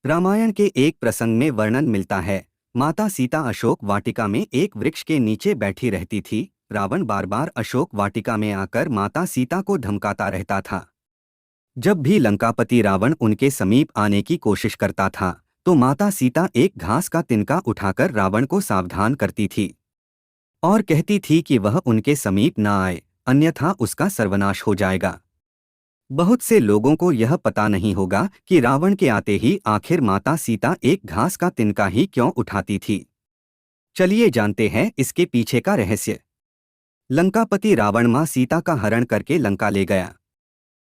रामायण के एक प्रसंग में वर्णन मिलता है। माता सीता अशोक वाटिका में एक वृक्ष के नीचे बैठी रहती थी। रावण बार बार अशोक वाटिका में आकर माता सीता को धमकाता रहता था। जब भी लंकापति रावण उनके समीप आने की कोशिश करता था तो माता सीता एक घास का तिनका उठाकर रावण को सावधान करती थी और कहती थी कि वह उनके समीप न आए, अन्यथा उसका सर्वनाश हो जाएगा। बहुत से लोगों को यह पता नहीं होगा कि रावण के आते ही आखिर माता सीता एक घास का तिनका ही क्यों उठाती थी। चलिए जानते हैं इसके पीछे का रहस्य। लंकापति रावण मां सीता का हरण करके लंका ले गया।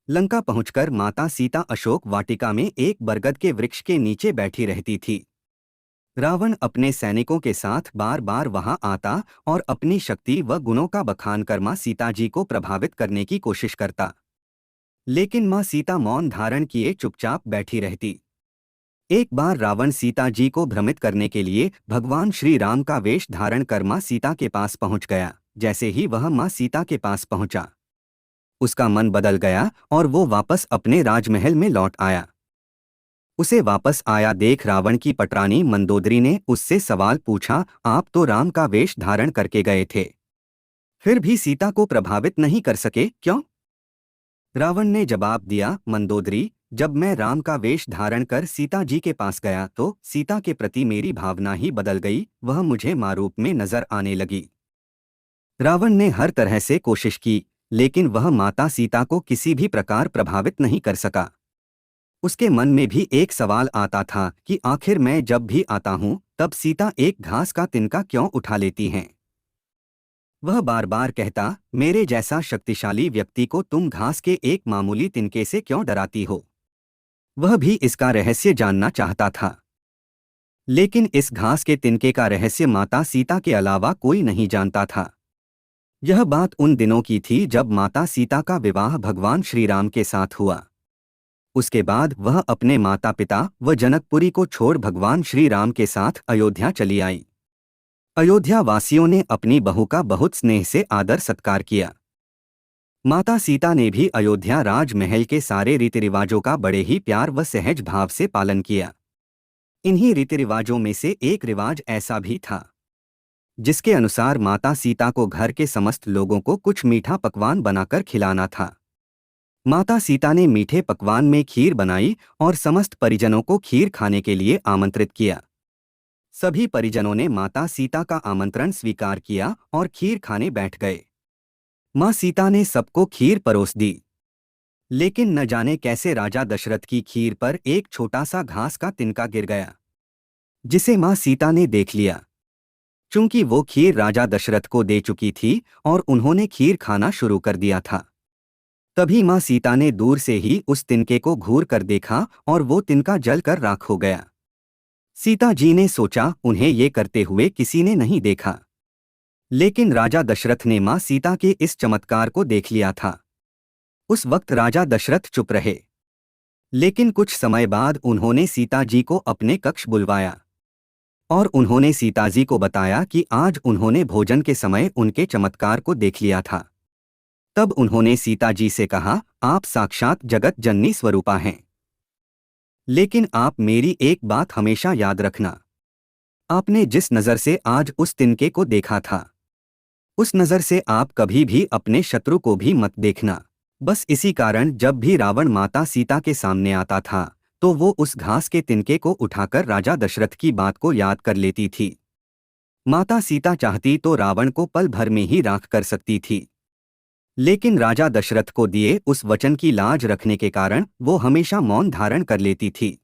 लंका पहुंचकर माता सीता अशोक वाटिका में एक बरगद के वृक्ष के नीचे बैठी रहती थी। रावण अपने सैनिकों के साथ बार बार वहां आता और अपनी शक्ति व गुणों का बखान कर मां सीता जी को प्रभावित करने की कोशिश करता, लेकिन मां सीता मौन धारण किए चुपचाप बैठी रहती। एक बार रावण सीता जी को भ्रमित करने के लिए भगवान श्री राम का वेश धारण कर मां सीता के पास पहुंच गया। जैसे ही वह मां सीता के पास पहुंचा, उसका मन बदल गया और वो वापस अपने राजमहल में लौट आया। उसे वापस आया देख रावण की पटरानी मंदोदरी ने उससे सवाल पूछा, आप तो राम का वेश धारण करके गए थे, फिर भी सीता को प्रभावित नहीं कर सके, क्यों? रावण ने जवाब दिया, मंदोदरी, जब मैं राम का वेश धारण कर सीता जी के पास गया तो सीता के प्रति मेरी भावना ही बदल गई, वह मुझे मारूप में नजर आने लगी। रावण ने हर तरह से कोशिश की, लेकिन वह माता सीता को किसी भी प्रकार प्रभावित नहीं कर सका। उसके मन में भी एक सवाल आता था कि आखिर मैं जब भी आता हूँ तब सीता एक घास का तिनका क्यों उठा लेती हैं। वह बार बार कहता, मेरे जैसा शक्तिशाली व्यक्ति को तुम घास के एक मामूली तिनके से क्यों डराती हो। वह भी इसका रहस्य जानना चाहता था, लेकिन इस घास के तिनके का रहस्य माता सीता के अलावा कोई नहीं जानता था। यह बात उन दिनों की थी जब माता सीता का विवाह भगवान श्री राम के साथ हुआ। उसके बाद वह अपने माता पिता व जनकपुरी को छोड़ भगवान श्री राम के साथ अयोध्या चली आई। अयोध्या वासियों ने अपनी बहू का बहुत स्नेह से आदर सत्कार किया। माता सीता ने भी अयोध्या राजमहल के सारे रीति रिवाजों का बड़े ही प्यार व सहज भाव से पालन किया। इन्हीं रीति रिवाजों में से एक रिवाज ऐसा भी था जिसके अनुसार माता सीता को घर के समस्त लोगों को कुछ मीठा पकवान बनाकर खिलाना था। माता सीता ने मीठे पकवान में खीर बनाई और समस्त परिजनों को खीर खाने के लिए आमंत्रित किया। सभी परिजनों ने माता सीता का आमंत्रण स्वीकार किया और खीर खाने बैठ गए। मां सीता ने सबको खीर परोस दी, लेकिन न जाने कैसे राजा दशरथ की खीर पर एक छोटा सा घास का तिनका गिर गया, जिसे मां सीता ने देख लिया। चूंकि वो खीर राजा दशरथ को दे चुकी थी और उन्होंने खीर खाना शुरू कर दिया था, तभी मां सीता ने दूर से ही उस तिनके को घूर कर देखा और वो तिनका जलकर राख हो गया। सीता जी ने सोचा उन्हें ये करते हुए किसी ने नहीं देखा, लेकिन राजा दशरथ ने मां सीता के इस चमत्कार को देख लिया था। उस वक्त राजा दशरथ चुप रहे, लेकिन कुछ समय बाद उन्होंने सीता जी को अपने कक्ष बुलवाया और उन्होंने सीता जी को बताया कि आज उन्होंने भोजन के समय उनके चमत्कार को देख लिया था। तब उन्होंने सीता जी से कहा, आप साक्षात जगत जननी स्वरूपा हैं, लेकिन आप मेरी एक बात हमेशा याद रखना। आपने जिस नज़र से आज उस तिनके को देखा था, उस नज़र से आप कभी भी अपने शत्रु को भी मत देखना। बस इसी कारण जब भी रावण माता सीता के सामने आता था तो वो उस घास के तिनके को उठाकर राजा दशरथ की बात को याद कर लेती थी। माता सीता चाहती तो रावण को पल भर में ही राख कर सकती थी, लेकिन राजा दशरथ को दिए उस वचन की लाज रखने के कारण वो हमेशा मौन धारण कर लेती थी।